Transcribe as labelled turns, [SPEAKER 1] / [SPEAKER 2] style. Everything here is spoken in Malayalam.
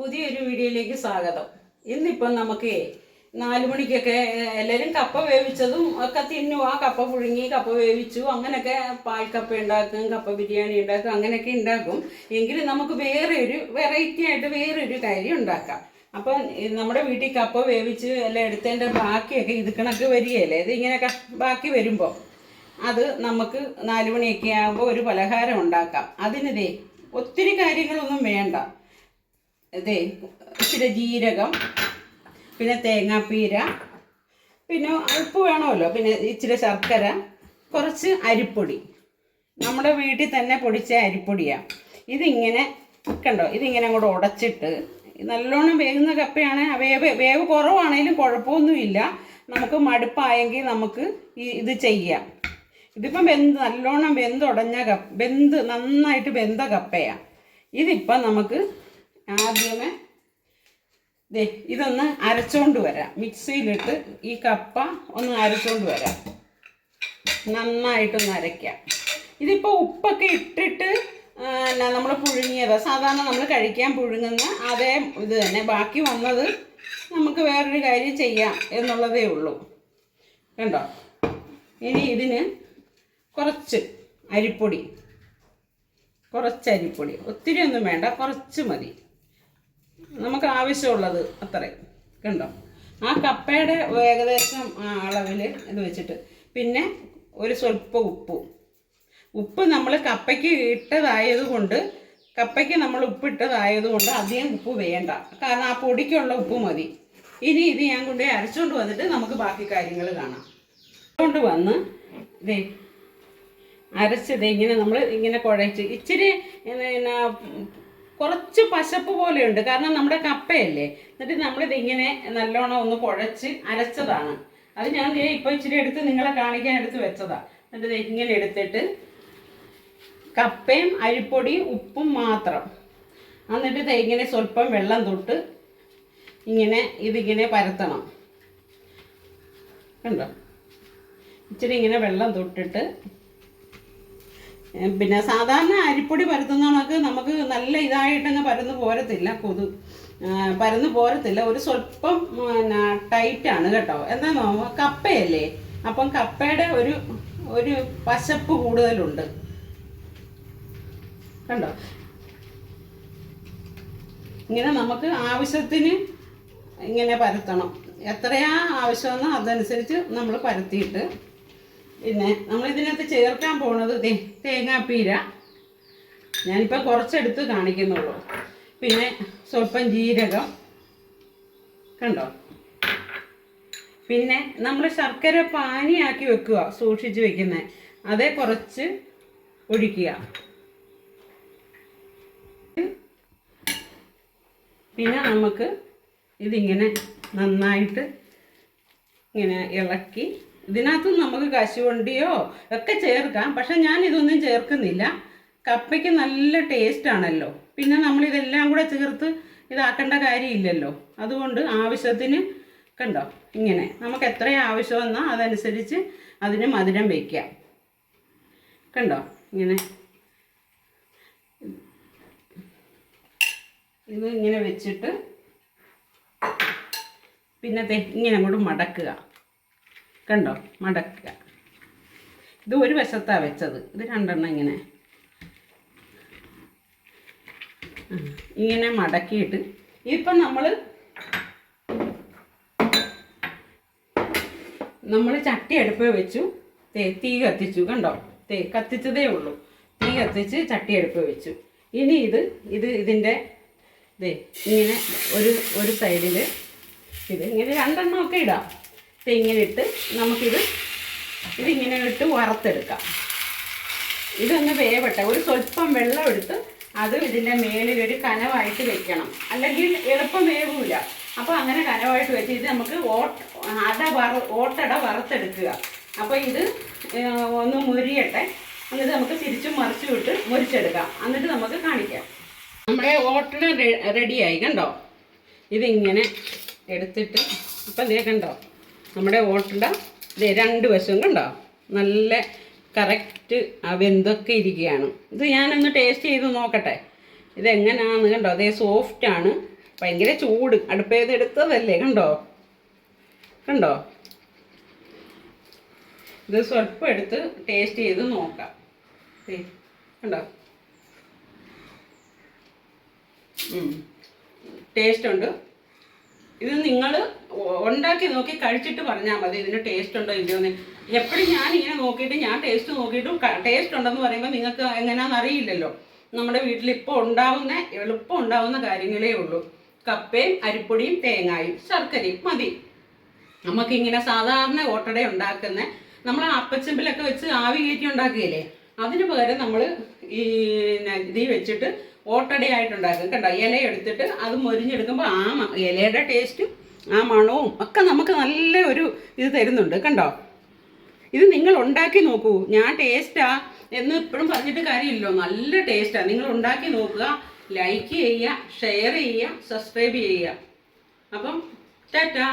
[SPEAKER 1] പുതിയൊരു വീഡിയോയിലേക്ക് സ്വാഗതം. ഇന്നിപ്പം നമുക്ക് 4 മണിക്കൊക്കെ എല്ലാവരും കപ്പ വേവിച്ചതും ഒക്കെ തിന്നും. ആ കപ്പ പുഴുങ്ങി കപ്പ വേവിച്ചു അങ്ങനെയൊക്കെ പാൽക്കപ്പ ഉണ്ടാക്കും, കപ്പ ബിരിയാണി ഉണ്ടാക്കും, അങ്ങനെയൊക്കെ ഉണ്ടാക്കും. എങ്കിലും നമുക്ക് വേറൊരു വെറൈറ്റി ആയിട്ട് വേറൊരു കാര്യം ഉണ്ടാക്കാം. അപ്പം നമ്മുടെ വീട്ടിൽ കപ്പ വേവിച്ച് എല്ലാം എടുത്തതിൻ്റെ ബാക്കിയൊക്കെ ഇത് കണക്ക് വരികയല്ലേ, ഇത് ഇങ്ങനെ ബാക്കി വരുമ്പോൾ അത് നമുക്ക് 4 മണിയൊക്കെ ആകുമ്പോൾ ഒരു പലഹാരം ഉണ്ടാക്കാം. അതിനിതേ ഒത്തിരി കാര്യങ്ങളൊന്നും വേണ്ട. ഇതേ ഇച്ചിരി ജീരകം, പിന്നെ തേങ്ങാപ്പീര, പിന്നെ ഉപ്പ് വേണമല്ലോ, പിന്നെ ഇച്ചിരി ശർക്കര, കുറച്ച് അരിപ്പൊടി, നമ്മുടെ വീട്ടിൽ തന്നെ പൊടിച്ച അരിപ്പൊടിയാണ്. ഇതിങ്ങനെ കണ്ടോ, ഇതിങ്ങനെ അങ്ങോട്ട് ഉടച്ചിട്ട് നല്ലോണം വേകുന്ന കപ്പയാണ്. വേവ് കുറവാണെങ്കിലും കുഴപ്പമൊന്നുമില്ല. നമുക്ക് മടുപ്പായെങ്കിൽ നമുക്ക് ഇത് ചെയ്യാം. ഇതിപ്പം നല്ലോണം വെന്തുടഞ്ഞ നന്നായിട്ട് വെന്ത കപ്പയാണ്. ഇതിപ്പം നമുക്ക് ആദ്യമേ ഇതൊന്ന് അരച്ചോണ്ട് വരാം. മിക്സിയിലിട്ട് ഈ കപ്പ ഒന്ന് അരച്ചോണ്ട് വരാം, നന്നായിട്ടൊന്ന് അരയ്ക്കാം. ഇതിപ്പോൾ ഉപ്പൊക്കെ ഇട്ടിട്ട് നമ്മൾ പുഴുങ്ങിയത് സാധാരണ നമ്മൾ കഴിക്കാൻ പുഴുങ്ങുന്ന അതേ ഇത് തന്നെ. ബാക്കി വന്നത് നമുക്ക് വേറൊരു കാര്യം ചെയ്യാം എന്നുള്ളതേ ഉള്ളൂ. കണ്ടോ, ഇനി ഇതിന് കുറച്ച് അരിപ്പൊടി, ഒത്തിരി ഒന്നും വേണ്ട, കുറച്ച് മതി, നമുക്ക് ആവശ്യമുള്ളത് അത്രയും. കണ്ടോ, ആ കപ്പയുടെ ഏകദേശം അളവിൽ ഇത് വെച്ചിട്ട്, പിന്നെ ഒരു സ്വല്പം ഉപ്പ് നമ്മൾ കപ്പയ്ക്ക് ഇട്ടതായതുകൊണ്ട്, കപ്പയ്ക്ക് നമ്മൾ ഉപ്പിട്ടതായതുകൊണ്ട് അധികം ഉപ്പ് വേണ്ട, കാരണം ആ പൊടിക്കുള്ള ഉപ്പ് മതി. ഇനി ഇത് ഞാൻ കൊണ്ടുപോയി അരച്ചുകൊണ്ട് വന്നിട്ട് നമുക്ക് ബാക്കി കാര്യങ്ങൾ കാണാം. കൊണ്ട് വന്ന് ഇതേ അരച്ചത് ഇങ്ങനെ നമ്മൾ ഇങ്ങനെ കുഴച്ച്, ഇച്ചിരി പിന്നെ കുറച്ച് പശപ്പ് പോലെയുണ്ട്, കാരണം നമ്മുടെ കപ്പയല്ലേ. എന്നിട്ട് നമ്മളിത് ഇങ്ങനെ നല്ലോണം ഒന്ന് കുഴച്ച് അരച്ചതാണ്. അത് ഞാൻ ഇപ്പോൾ ഇച്ചിരി എടുത്ത് നിങ്ങളെ കാണിക്കാൻ എടുത്ത് വെച്ചതാണ്. എന്നിട്ട് ഇങ്ങനെ എടുത്തിട്ട് കപ്പയും അരിപ്പൊടിയും ഉപ്പും മാത്രം, എന്നിട്ട് ഇങ്ങനെ സ്വല്പം വെള്ളം തൊട്ട് ഇങ്ങനെ ഇതിങ്ങനെ പരത്തണം. കണ്ടോ, ഇച്ചിരി ഇങ്ങനെ വെള്ളം തൊട്ടിട്ട്, പിന്നെ സാധാരണ അരിപ്പൊടി പരത്തുന്നതൊക്കെ നമുക്ക് നല്ല ഇതായിട്ടങ്ങ് പരന്ന് പോരത്തില്ല. ഒരു സ്വല്പം പിന്നെ ടൈറ്റാണ് കേട്ടോ. എന്താണോ, കപ്പയല്ലേ, അപ്പം കപ്പയുടെ ഒരു പശപ്പ് കൂടുതലുണ്ട്. കണ്ടോ, ഇങ്ങനെ നമുക്ക് ആവശ്യത്തിന് ഇങ്ങനെ പരത്തണം. എത്രയാ ആവശ്യമെന്നോ അതനുസരിച്ച് നമ്മൾ പരത്തിയിട്ട്, പിന്നെ നമ്മളിതിനകത്ത് ചേർക്കാൻ പോണത് തേങ്ങാപ്പീര. ഞാനിപ്പോൾ കുറച്ചെടുത്ത് കാണിക്കുന്നുള്ളൂ. പിന്നെ സ്വല്പം ജീരകം, കണ്ടോ. പിന്നെ നമ്മൾ ശർക്കര പാനിയാക്കി വെക്കുക, സൂക്ഷിച്ച് വെക്കുന്നത്, അതേ കുറച്ച് ഒഴിക്കുക. പിന്നെ നമുക്ക് ഇതിങ്ങനെ നന്നായിട്ട് ഇങ്ങനെ ഇളക്കി, ഇതിനകത്ത് നമുക്ക് കശുവണ്ടിയോ ഒക്കെ ചേർക്കാം, പക്ഷെ ഞാൻ ഇതൊന്നും ചേർക്കുന്നില്ല. കപ്പയ്ക്ക് നല്ല ടേസ്റ്റാണല്ലോ, പിന്നെ നമ്മളിതെല്ലാം കൂടെ ചേർത്ത് ഇതാക്കേണ്ട കാര്യമില്ലല്ലോ. അതുകൊണ്ട് ആവശ്യത്തിന് കണ്ടോ, ഇങ്ങനെ നമുക്ക് എത്രയും ആവശ്യമെന്നോ അതനുസരിച്ച് അതിന് മധുരം വയ്ക്കാം. കണ്ടോ, ഇങ്ങനെ ഇത് ഇങ്ങനെ വെച്ചിട്ട് പിന്നെ ഇങ്ങനെ അങ്ങോട്ട് മടക്കുക. കണ്ടോ, മടക്കുക. ഇത് ഒരു വശത്താണ് വെച്ചത്, ഇത് രണ്ടെണ്ണം ഇങ്ങനെ മടക്കിയിട്ട്, ഇപ്പം നമ്മൾ ചട്ടി അടുപ്പ് വെച്ചു, തീ കത്തിച്ചു. കണ്ടോ, കത്തിച്ചതേ ഉള്ളൂ. തീ കത്തിച്ച് ചട്ടി അടുപ്പ് വെച്ചു. ഇനി ഇതിൻ്റെ ഇങ്ങനെ ഒരു സൈഡിൽ ഇങ്ങനെ രണ്ടെണ്ണമൊക്കെ ഇടാം. ഇങ്ങനെ ഇട്ട് ഇതിങ്ങനെ ഇട്ട് വറുത്തെടുക്കാം. ഇതൊന്ന് വേവട്ടെ. ഒരു സ്വല്പം വെള്ളം എടുത്ത് അത് ഇതിൻ്റെ മേലിലൊരു കനവായിട്ട് വെക്കണം, അല്ലെങ്കിൽ എളുപ്പം വേവില്ല. അപ്പോൾ അങ്ങനെ കനവായിട്ട് വെച്ച് ഇത് നമുക്ക് ഓട്ടട വറുത്തെടുക്കുക. അപ്പോൾ ഇത് ഒന്ന് മുരിയട്ടെ, എന്നിട്ട് നമുക്ക് തിരിച്ചും മറിച്ചും ഇട്ട് മുരിച്ചെടുക്കാം. എന്നിട്ട് നമുക്ക് കാണിക്കാം. നമ്മുടെ ഓട്ടട റെഡിയായി. കണ്ടോ, ഇതിങ്ങനെ എടുത്തിട്ട് ഇപ്പം കണ്ടോ, നമ്മുടെ ഓട്ടട രണ്ട് വശവും കണ്ടോ നല്ല കറക്റ്റ് വെന്തൊക്കെ ഇരിക്കുകയാണ്. ഇത് ഞാനൊന്ന് ടേസ്റ്റ് ചെയ്ത് നോക്കട്ടെ ഇതെങ്ങനെയാണെന്ന്. കണ്ടോ, അതേ സോഫ്റ്റാണ്. ഭയങ്കര ചൂട്, അടുപ്പേത് എടുത്തതല്ലേ, കണ്ടോ കണ്ടോ. ഇത് സ്വല്പം എടുത്ത് ടേസ്റ്റ് ചെയ്ത് നോക്കാം. കണ്ടോ, ടേസ്റ്റ് ഉണ്ട്. ഇത് നിങ്ങൾ ഉണ്ടാക്കി നോക്കി കഴിച്ചിട്ട് പറഞ്ഞാൽ മതി ഇതിന് ടേസ്റ്റ് ഉണ്ടോ ഇല്ലയോന്ന്. എപ്പോഴും ഞാൻ ഇങ്ങനെ നോക്കിയിട്ട് ഞാൻ ടേസ്റ്റ് നോക്കിയിട്ടും ടേസ്റ്റ് ഉണ്ടെന്ന് പറയുമ്പോൾ നിങ്ങൾക്ക് എങ്ങനെയാണെന്ന് അറിയില്ലല്ലോ. നമ്മുടെ വീട്ടിൽ ഇപ്പോൾ എളുപ്പം ഉണ്ടാവുന്ന കാര്യങ്ങളേ ഉള്ളൂ. കപ്പയും അരിപ്പൊടിയും തേങ്ങായും ശർക്കരയും മതി. നമുക്കിങ്ങനെ സാധാരണ ഓട്ടട ഉണ്ടാക്കുന്ന നമ്മൾ അപ്പച്ചമ്പിലൊക്കെ വെച്ച് ആവി കയറ്റി ഉണ്ടാക്കുകയില്ലേ, അതിന് പകരം നമ്മൾ ഈ ഇത് വെച്ചിട്ട് ഓട്ടടയായിട്ടുണ്ടാക്കും. കണ്ടോ, ഇല എടുത്തിട്ട് അത് മൊരിഞ്ഞെടുക്കുമ്പോൾ ഇലയുടെ ടേസ്റ്റും ആ മണവും ഒക്കെ നമുക്ക് നല്ല ഒരു ഇത് തരുന്നുണ്ട്. കണ്ടോ, ഇത് നിങ്ങൾ ഉണ്ടാക്കി നോക്കൂ. ഞാൻ ടേസ്റ്റാ എന്ന് ഇപ്പോഴും പറഞ്ഞിട്ട് കാര്യമില്ലല്ലോ, നല്ല ടേസ്റ്റാണ്. നിങ്ങൾ ഉണ്ടാക്കി നോക്കുക, ലൈക്ക് ചെയ്യുക, ഷെയർ ചെയ്യുക, സബ്സ്ക്രൈബ് ചെയ്യുക. അപ്പം ടാറ്റാ.